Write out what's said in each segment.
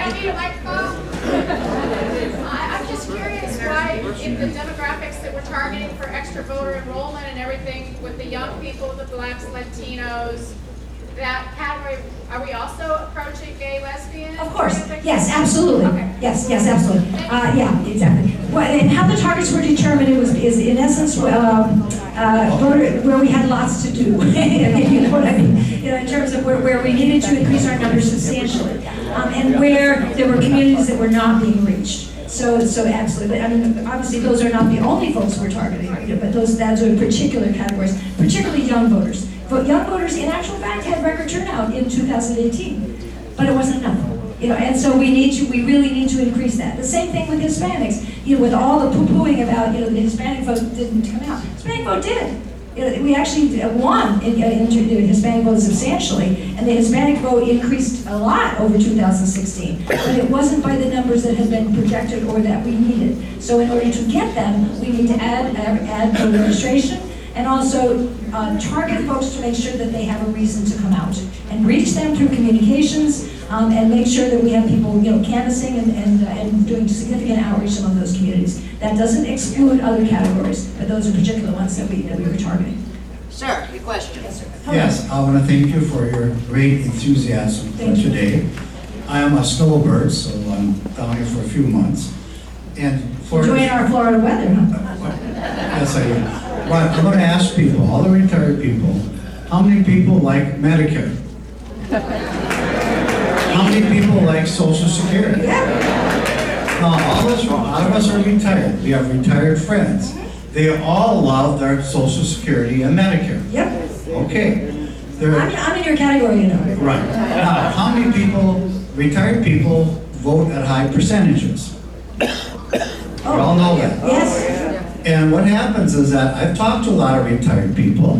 don't need a microphone. I'm just curious why, if the demographics that we're targeting for extra voter enrollment and everything with the young people, the blacks, Latinos, that category, are we also approaching gay, lesbian? Of course, yes, absolutely. Okay. Yes, absolutely. Yeah, exactly. Well, and how the targets were determined is in essence voter, where we had lots to do. You know what I mean? You know, in terms of where we needed to increase our numbers substantially, and where there were communities that were not being reached. So absolutely. But I mean, obviously, those are not the only folks we're targeting, but those are particular categories, particularly young voters. But young voters, in actual fact, had record turnout in 2018, but it wasn't enough. You know, and so we really need to increase that. The same thing with Hispanics. You know, with all the poo-pooing about, you know, the Hispanic vote didn't come out. Hispanic vote did. You know, we actually won in the Hispanic vote substantially, and the Hispanic vote increased a lot over 2016. But it wasn't by the numbers that had been projected or that we needed. So in order to get them, we need to add voter registration, and also target folks to make sure that they have a reason to come out and reach them through communications, and make sure that we have people, you know, canvassing and doing significant outreach among those communities. That doesn't exclude other categories, but those are particular ones that we were targeting. Sir, your question. Yes, sir. Yes, I want to thank you for your great enthusiasm for Thank you. today. I am a snowbird, so I'm down here for a few months. And for Enjoying our Florida weather, huh? Yes, I am. But I'm going to ask people, all the retired people, how many people like Medicare? How many people like Social Security? Now, a lot of us are retired. We have retired friends. They all love their Social Security and Medicare. Yep. Okay. I'm in your category, you know. Right. Now, how many people, retired people, vote at high percentages? We all know that. Yes. And what happens is that I've talked to a lot of retired people,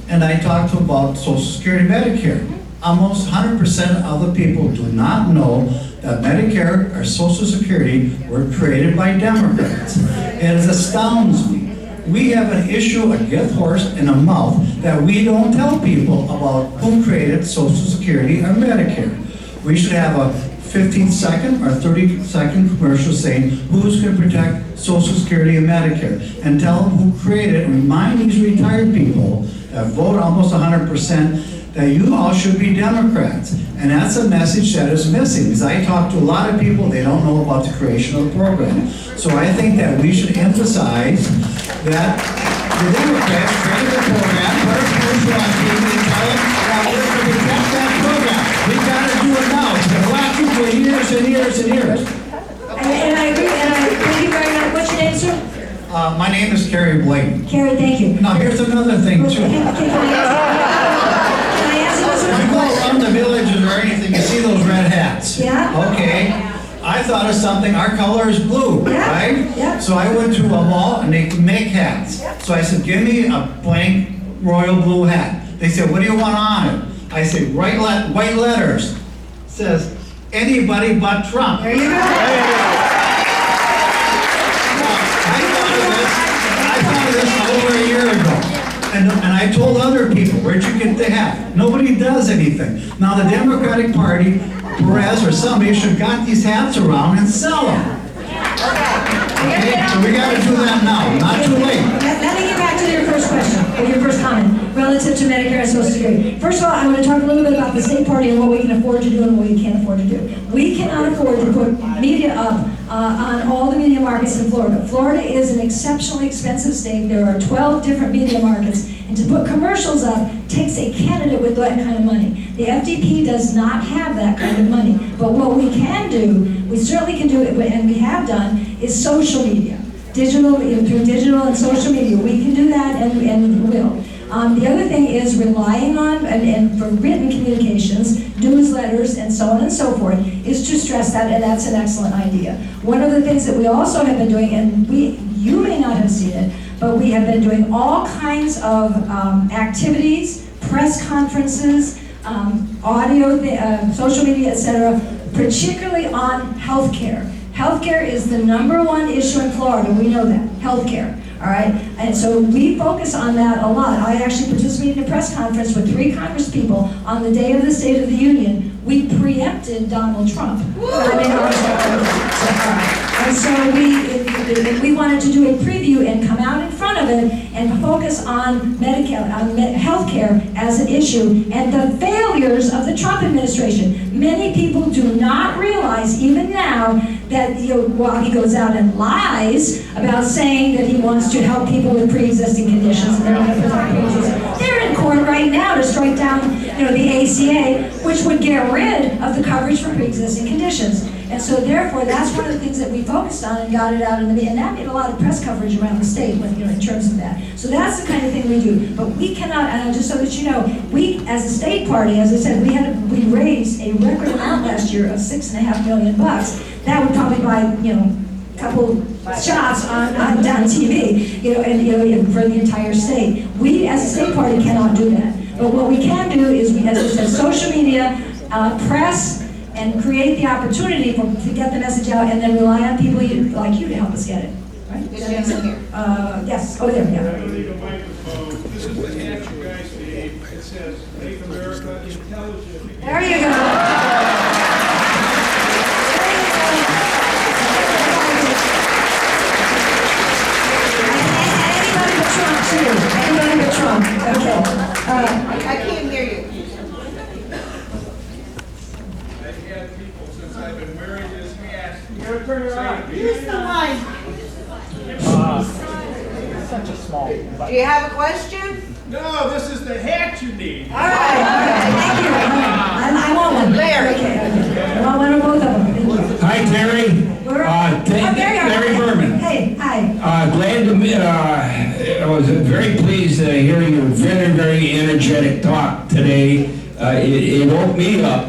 and I talked to them about Social Security and Medicare. Almost 100% of the people do not know that Medicare or Social Security were created by Democrats. It astounds me. We have an issue, a gift horse in a mouth, that we don't tell people about who created Social Security or Medicare. We should have a 15-second or 30-second commercial saying who's going to protect Social Security and Medicare, and tell them who created it, and remind these retired people that vote almost 100% that you all should be Democrats. And that's a message that is missing, because I talk to a lot of people, they don't know about the creation of the program. So I think that we should emphasize that the Democrats created the program, put a commercial on TV and tell them that we're going to protect that program. We've got to do it now. It's been lacking for years and years and years. And I agree, and I thank you very much. What's your name, sir? My name is Terrie Rizzo. Carrie, thank you. Now here's another thing too. Can I answer this When you go around the villages or anything, you see those red hats. Yeah. Okay. I thought of something, our color is blue, Yeah, right? yeah. So I went to a mall and they could make hats. So I said, give me a blank royal blue hat. They said, what do you want on it? I said, white letters. It says, anybody but Trump. There you go. I thought of this over a year ago. And I told other people, where'd you get the hat? Nobody does anything. Now the Democratic Party, Perez or somebody should have got these hats around and sell them. Okay, so we got to do that now, not too late. Let me get back to your first question, or your first comment, relative to Medicare and Social Security. First of all, I want to talk a little bit about the state party and what we can afford to do and what we can't afford to do. We cannot afford to put media up on all the media markets in Florida. Florida is an exceptionally expensive state. There are 12 different media markets, and to put commercials up takes a candidate with that kind of money. The FDP does not have that kind of money. But what we can do, we certainly can do it, and we have done, is social media. Digital, through digital and social media. We can do that and will. The other thing is relying on, and for written communications, newsletters, and so on and so forth, is to stress that, and that's an excellent idea. One of the things that we also have been doing, and you may not have seen it, but we have been doing all kinds of activities, press conferences, audio, social media, etc., particularly on healthcare. Healthcare is the #1 issue in Florida. We know that. Healthcare. All right? And so we focus on that a lot. I actually participated in a press conference with 3 Congress people on the day of the State of the Union we preempted Donald Trump. I mean, and so we wanted to do a preview and come out in front of it and focus on Medicare, on healthcare as an issue and the failures of the Trump administration. Many people do not realize, even now, that while he goes out and lies about saying that he wants to help people with pre-existing conditions, and they're going to protect pre-existing. They're in court right now to strike down, the ACA, which would get rid of the coverage for pre-existing conditions. And so therefore, that's one of the things that we focused on and got it out in the media. And that made a lot of press coverage around the state with, in terms of that. So that's the kind of thing we do. But we cannot, and just so that you know, we, as a state party, as I said, we raised a record amount last year of $6.5 million. That would probably buy, a couple shots on TV, and for the entire state. We, as a state party, cannot do that. But what we can do is, as I said, social media, press, and create the opportunity to get the message out, and then rely on people like you to help us get it. Right? Yes. Oh, there. Yeah. This is the hat you guys need. It says "Make America Intelligent." There you go. Anybody but Trump. Okay. I can't hear you. I've had people since I've been wearing this hat. You're turning around. Use the mic. Such a small. Do you have a question? No, this is the hat you need. All right. Thank you. I want one. Larry. Okay. I want one or both of them. Thank you. Hi, Terry. Larry Berman. Hey, hi. Glad to I was very pleased to hear your very, very energetic talk today. It woke me up.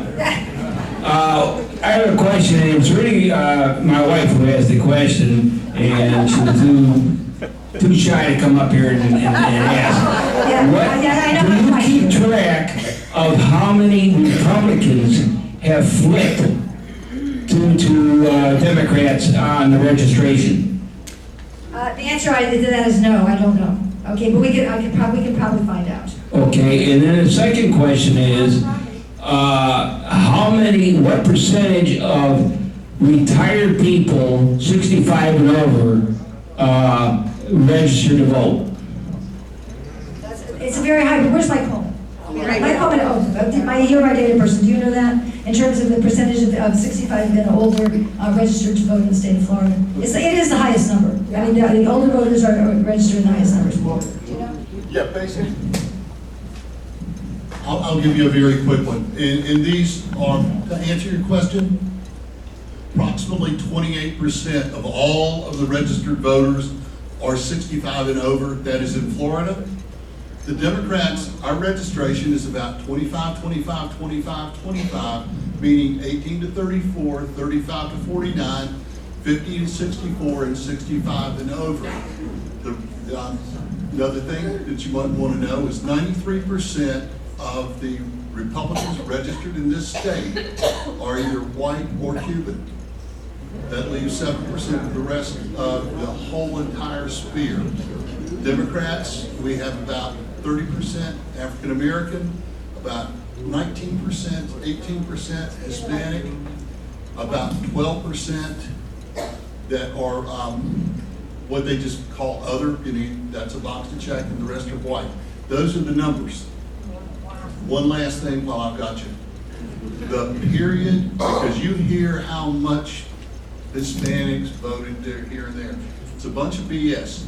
I have a question, and it's really my wife who asked the question, and she was too shy to come up here and ask. I know Do my you question. keep track of how many Republicans have flipped to Democrats on the registration? The answer to that is no, I don't know. Okay, but we can probably find out. Okay, and then the second question is, what percentage of retired people, 65 and over, register to vote? It's a very high, but where's Mike Coleman? Mike Coleman, you're my data person, do you know that? In terms of the percentage of 65 and older registered to vote in the state of Florida. It is the highest number. I mean, the older voters are registered in the highest numbers. Do you know? Yeah, basically. I'll give you a very quick one. And these are, to answer your question, approximately 28% of all of the registered voters are 65 and over. That is in Florida. The Democrats, our registration is about 25, 25, 25, 25, meaning 18 to 34, 35 to 49, 50 to 64, and 65 and over. The other thing that you might want to know is 93% of the Republicans registered in this state are either white or Cuban. That leaves 7% of the rest of the whole entire sphere. Democrats, we have about 30% African American, about 19%, 18% Hispanic, about 12% that are what they just call other, that's a box to check, and the rest are white. Those are the numbers. One last thing while I've got you. The period, because you hear how much Hispanics voted there, here and there. It's a bunch of BS.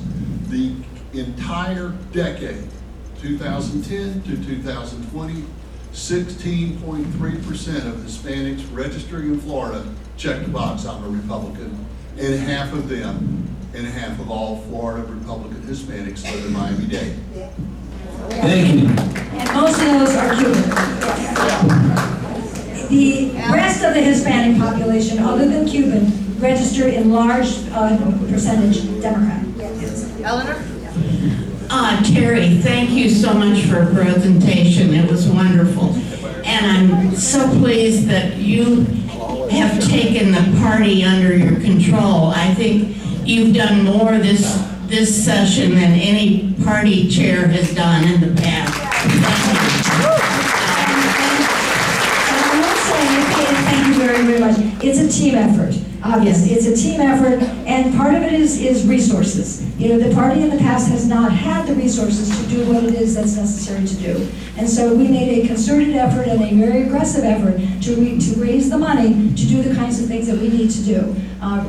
The entire decade, 2010 to 2020, 16.3% of Hispanics registering in Florida checked the box, I'm a Republican, and half of them, and half of all Florida Republican Hispanics live in Miami-Dade. Thank you. And most of those are Cuban. The rest of the Hispanic population, other than Cuban, registered in large percentage Democrat. Eleanor? Terry, thank you so much for a presentation. It was wonderful. And I'm so pleased that you have taken the party under your control. I think you've done more this session than any party chair has done in the past. And I will say It's a team effort, obviously. It's a team effort, and part of it is resources. You know, the party in the past has not had the resources to do what it is that's necessary to do. And so we made a concerted effort and a very aggressive effort to raise the money to do the kinds of things that we need to do.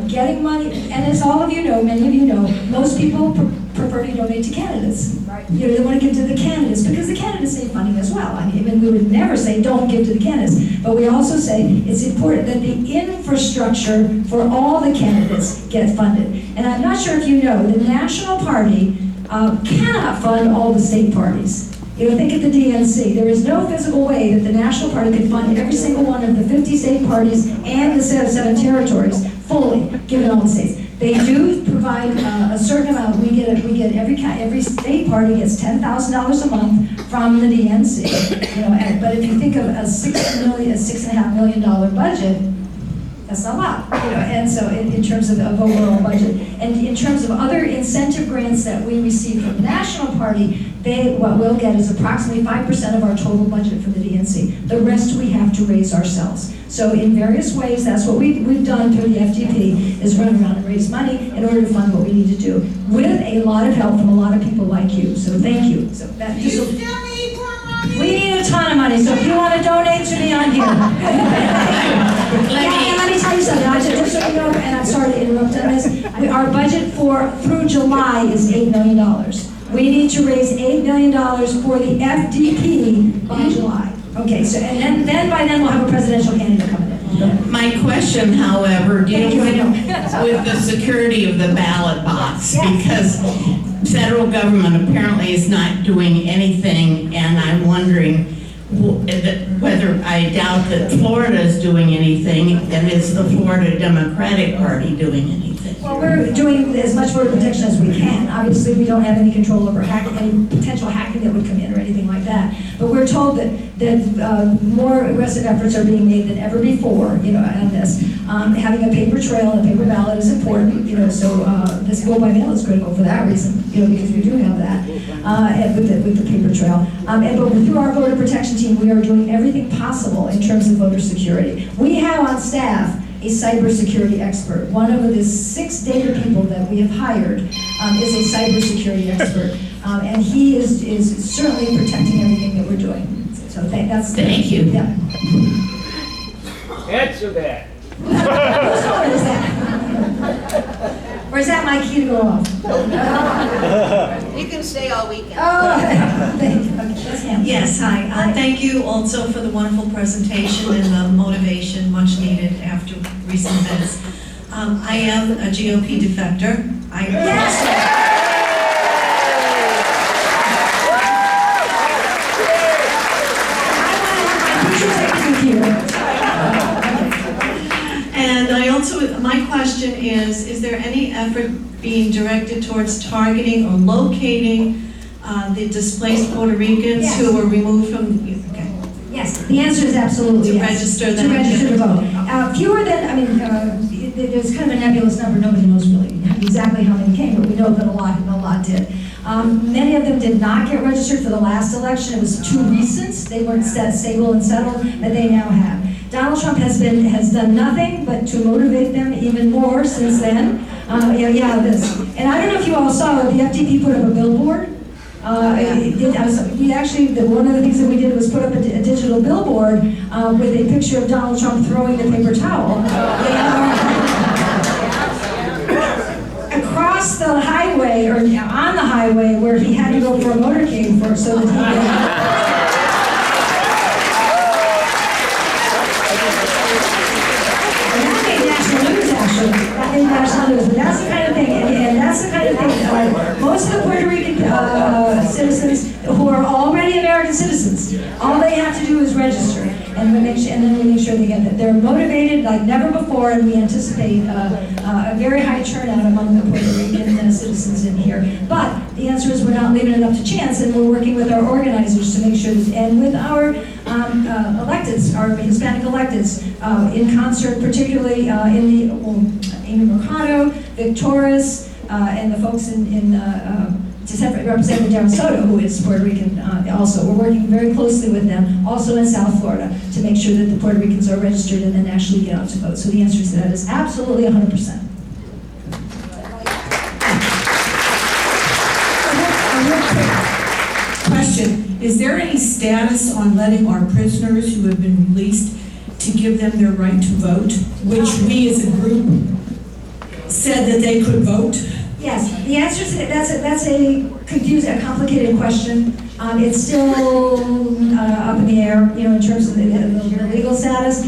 Getting money, and as all of you know, many of you know, most people prefer to donate to candidates. Right. You know, they want to give to the candidates because the candidates need funding as well. I mean, we would never say don't give to the candidates, but we also say it's important that the infrastructure for all the candidates get funded. And I'm not sure if you know, the national party cannot fund all the state parties. You know, think of the DNC. There is no physical way that the national party can fund every single one of the 50 state parties and the 7 territories fully, given all the states. They do provide a certain amount. We get every state party gets $10,000 a month from the DNC. You know, but if you think of a $6.5 million budget, that's not a lot, you know. And so in terms of overall budget, and in terms of other incentive grants that we receive from the national party, what we'll get is approximately 5% of our total budget from the DNC. The rest we have to raise ourselves. So in various ways, that's what we've done through the FDP, is run around and raise money in order to fund what we need to do, with a lot of help from a lot of people like you. So thank you. So that You still need more money? we need a ton of money, so if you want to donate to me on here. And let me tell you something, just so you know, and I'm sorry to interrupt on this, our budget through July is $8 million. We need to raise $8 million for the FDP by July. Okay, so, and then by then we'll have a presidential candidate coming in. My question, however, deals Thank you, I know. with the security of the ballot box, Yes. because federal government apparently is not doing anything, and I'm wondering whether, I doubt that Florida is doing anything, and is the Florida Democratic Party doing anything? Well, we're doing as much voter protection as we can. Obviously, we don't have any control over any potential hacking that would come in or anything like that. But we're told that more aggressive efforts are being made than ever before, you know, on this. Having a paper trail and a paper ballot is important, you know, so this vote by mail is critical for that reason, you know, because we do have that with the paper trail. But through our voter protection team, we are doing everything possible in terms of voter security. We have on staff a cybersecurity expert. One of the 6 data people that we have hired is a cybersecurity expert, and he is certainly protecting everything that we're doing. So Thank you. Yeah. Answer that. Whose phone is that? Or is that my key to go off? You can stay all weekend. Oh, thank you. Okay, that's him. Yes, hi. Thank you also for the wonderful presentation and the motivation much needed after recent events. I am a GOP defector. And I also, my question is there any effort being directed towards targeting or locating the displaced Puerto Ricans who were removed from, okay. Yes, the answer is absolutely To yes. register them. To register to vote. Fewer than, there's kind of a nebulous number, nobody knows really exactly how many came, but we know that a lot did. Many of them did not get registered for the last election. It was too recent. They weren't stable and settled, but they now have. Donald Trump has done nothing but to motivate them even more since then. This. And I don't know if you all saw, the FDP put up a billboard. One of the things that we did was put up a digital billboard with a picture of Donald Trump throwing the paper towel across the highway, or on the highway, where he had to go for a motorcade so that he could. National news, but that's the kind of thing, and that's the kind of thing, most of the Puerto Rican citizens who are already American citizens, all they have to do is register, and then we make sure they get that. They're motivated like never before, and we anticipate a very high turnout among the Puerto Rican citizens in here. But the answer is we're not leaving it up to chance, and we're working with our organizers to make sure, and with our electeds, our Hispanic electeds, in concert, particularly in the Amy Mercado, Vic Torres, and the folks Representative Darren Soto, who is Puerto Rican also. We're working very closely with them, also in South Florida, to make sure that the Puerto Ricans are registered and then actually get out to vote. So the answer to that is absolutely 100%. Question, is there any status on letting our prisoners who have been released to give them their right to vote, which we as a group said that they could vote? Yes, the answer is that's a confusing, a complicated question. It's still up in the air, in terms of the legal status.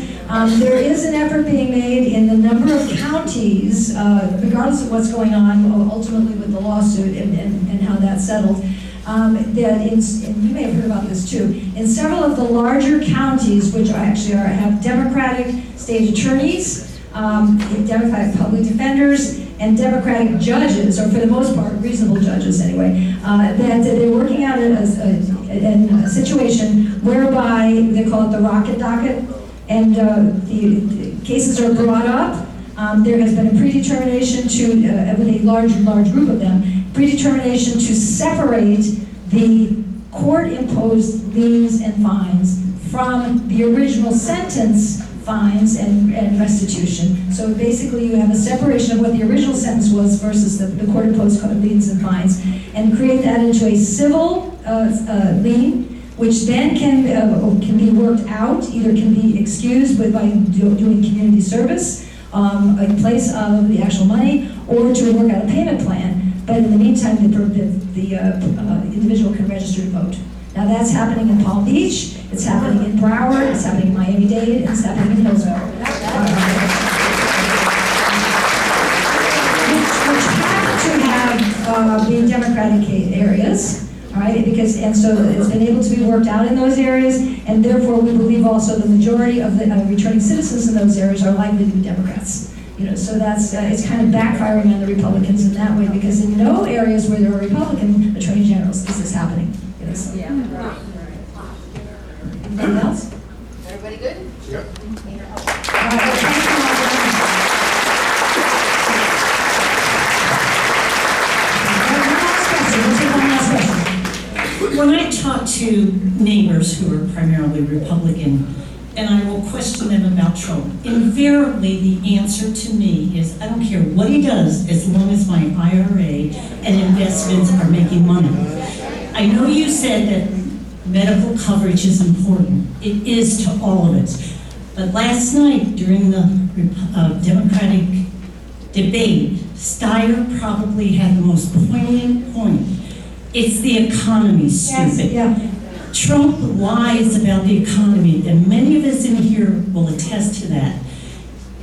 There is an effort being made in the number of counties, regardless of what's going on ultimately with the lawsuit and how that's settled. And you may have heard about this too, in several of the larger counties, which have Democratic state attorneys, Democratic public defenders, and Democratic judges, or for the most part, reasonable judges anyway, that they're working out a situation whereby they call it the rocket docket, and the cases are brought up. There has been a predetermination with a large group of them, predetermination to separate the court-imposed liens and fines from the original sentence fines and restitution. So basically you have a separation of what the original sentence was versus the court-imposed liens and fines, and create that into a civil lien, which then can be worked out, either can be excused by doing community service in place of the actual money, or to work out a payment plan. But in the meantime, the individual can register to vote. Now that's happening in Palm Beach, it's happening in Broward, it's happening in Miami-Dade, it's happening in Hillsborough. Which happen to have been Democratic areas, all right? And so it's been able to be worked out in those areas, and therefore we believe also the majority of the returning citizens in those areas are likely to be Democrats. So that's it's kind of backfiring on the Republicans in that way, because in no areas where there are Republican attorney generals is this happening. So. Yeah. Anything else? Everybody good? Yep. When I talk to neighbors who are primarily Republican, and I will question them about Trump, invariably the answer to me is, I don't care what he does as long as my IRA and investments are making money. I know you said that medical coverage is important. It is to all of us. But last night during the Democratic debate, Steyer probably had the most poignant point. It's the economy, stupid. Yes, yeah. Trump lies about the economy, and many of us in here will attest to that.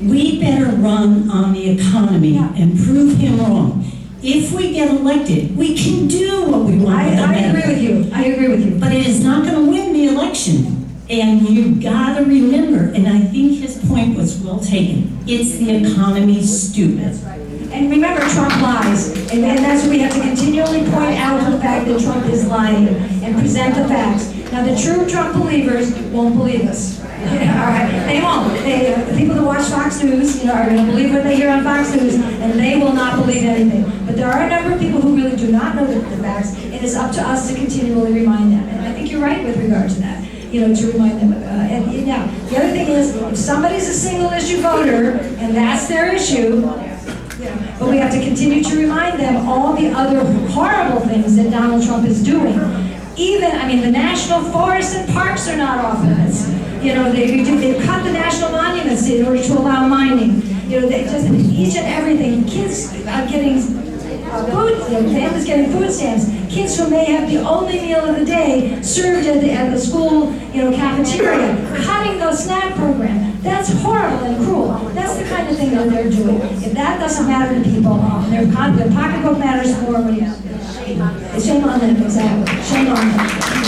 We better run on the economy and prove him wrong. If we get elected, we can do what we want. I agree with you. I agree with you. But it is not going to win the election. And you gotta remember, and I think his point was well taken, it's the economy, stupid. And remember, Trump lies, and that's what we have to continually point out the fact that Trump is lying and present the facts. Now, the true Trump believers won't believe us. All right, they won't. The people that watch Fox News, are going to believe what they hear on Fox News, and they will not believe anything. But there are a number of people who really do not know the facts. It is up to us to continually remind them, and I think you're right with regard to that. To remind them. And now, the other thing is, if somebody's a single issue voter, and that's their issue. But we have to continue to remind them all the other horrible things that Donald Trump is doing. Even, the national forests and parks are not off limits. They've cut the national monuments in order to allow mining. They just, each and everything. Kids are getting food, families getting food stamps. Kids who may have the only meal of the day served at the school, cafeteria. Cutting those snack program. That's horrible and cruel. That's the kind of thing that they're doing. If that doesn't matter to people, and their pocketbook matters more, what do you have? Shame on them, exactly. Shame on them.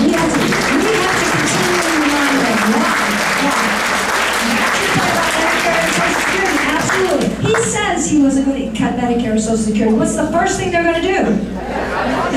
We have to continually remind them why. Absolutely. He says he wasn't going to cut Medicare or Social Security. What's the first thing they're going to do?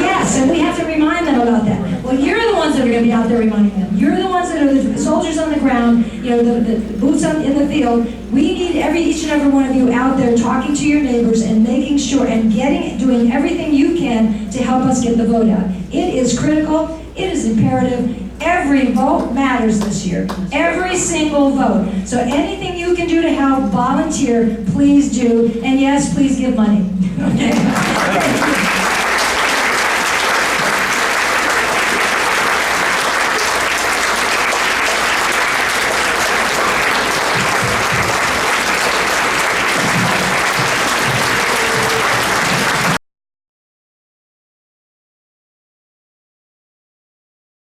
Yes, and we have to remind them about that. Well, you're the ones that are are gonna be out there reminding them. You're the ones that are the soldiers on the ground, you know, the boots in the field. We need each and every one of you out there talking to your neighbors and making sure and doing everything you can to help us get the vote out. It is critical, it is imperative. Every vote matters this year. Every single vote. So anything you can do to help, volunteer, please do. And yes, please give money. Okay?